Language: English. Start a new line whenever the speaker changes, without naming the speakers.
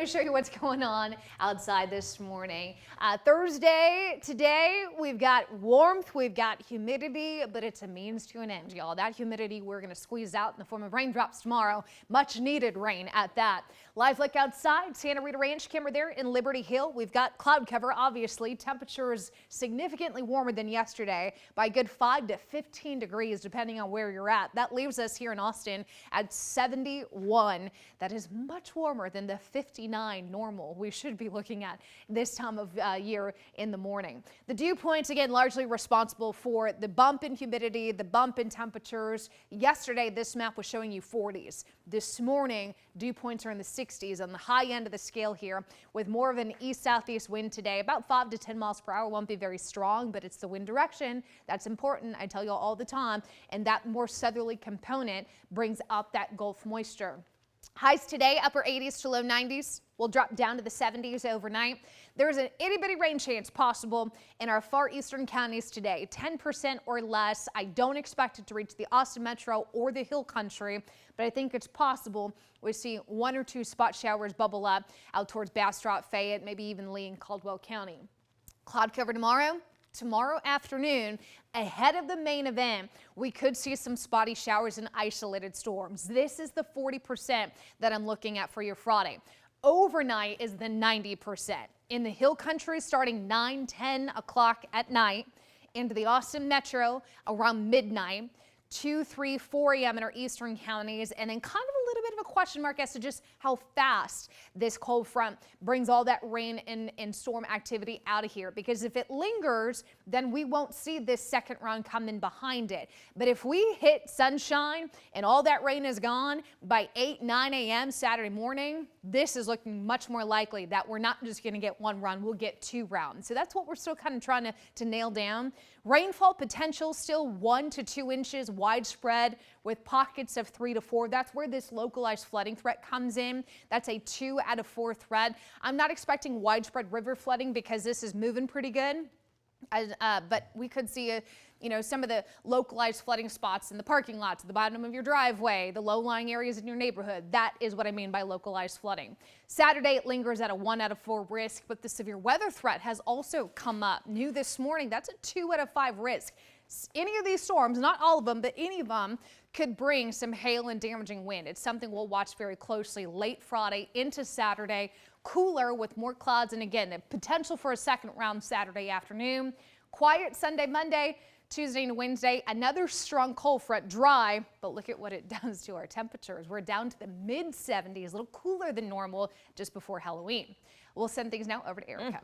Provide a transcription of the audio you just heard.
show you what's going on outside this morning. Thursday, today, we've got warmth, we've got humidity, but it's a means to an end, y'all. That humidity we're going to squeeze out in the form of raindrops tomorrow. Much needed rain at that. Live look outside, Santa Rita Ranch camera there in Liberty Hill. We've got cloud cover, obviously. Temperatures significantly warmer than yesterday by a good 5 to 15 degrees, depending on where you're at. That leaves us here in Austin at 71. That is much warmer than the 59 normal we should be looking at this time of year in the morning. The dew points, again, largely responsible for the bump in humidity, the bump in temperatures. Yesterday, this map was showing you 40s. This morning, dew points are in the 60s on the high end of the scale here, with more of an east-southeast wind today. About 5 to 10 miles per hour. Won't be very strong, but it's the wind direction that's important. I tell you all the time, and that more southerly component brings up that Gulf moisture. Highs today, upper 80s to low 90s. We'll drop down to the 70s overnight. There's an itty-bitty rain chance possible in our far eastern counties today, 10% or less. I don't expect it to reach the Austin Metro or the Hill Country, but I think it's possible we see 1 or 2 spot showers bubble up out towards Bastrop, Fayette, maybe even Lee and Caldwell County. Cloud cover tomorrow. Tomorrow afternoon, ahead of the main event, we could see some spotty showers and isolated storms. This is the 40% that I'm looking at for your Friday. Overnight is the 90%. In the Hill Country, starting 9, 10 o'clock at night, into the Austin Metro around midnight, 2, 3, 4 a.m. in our eastern counties, and then kind of a little bit of a question mark as to just how fast this cold front brings all that rain and storm activity out of here. Because if it lingers, then we won't see this second round come in behind it. But if we hit sunshine and all that rain is gone by 8, 9 a.m. Saturday morning, this is looking much more likely that we're not just going to get 1 run, we'll get 2 rounds. So that's what we're still kind of trying to nail down. Rainfall potential still 1 to 2 inches widespread with pockets of 3 to 4. That's where this localized flooding threat comes in. That's a 2 out of 4 threat. I'm not expecting widespread river flooding because this is moving pretty good. But we could see some of the localized flooding spots in the parking lots, at the bottom of your driveway, the low-lying areas in your neighborhood. That is what I mean by localized flooding. Saturday, it lingers at a 1 out of 4 risk, but the severe weather threat has also come up. New this morning, that's a 2 out of 5 risk. Any of these storms, not all of them, but any of them could bring some hail and damaging wind. It's something we'll watch very closely late Friday into Saturday. Cooler with more clouds, and again, the potential for a second round Saturday afternoon. Quiet Sunday, Monday, Tuesday and Wednesday. Another strong cold front, dry, but look at what it does to our temperatures. We're down to the mid-70s, a little cooler than normal just before Halloween. We'll send things now over to Erica.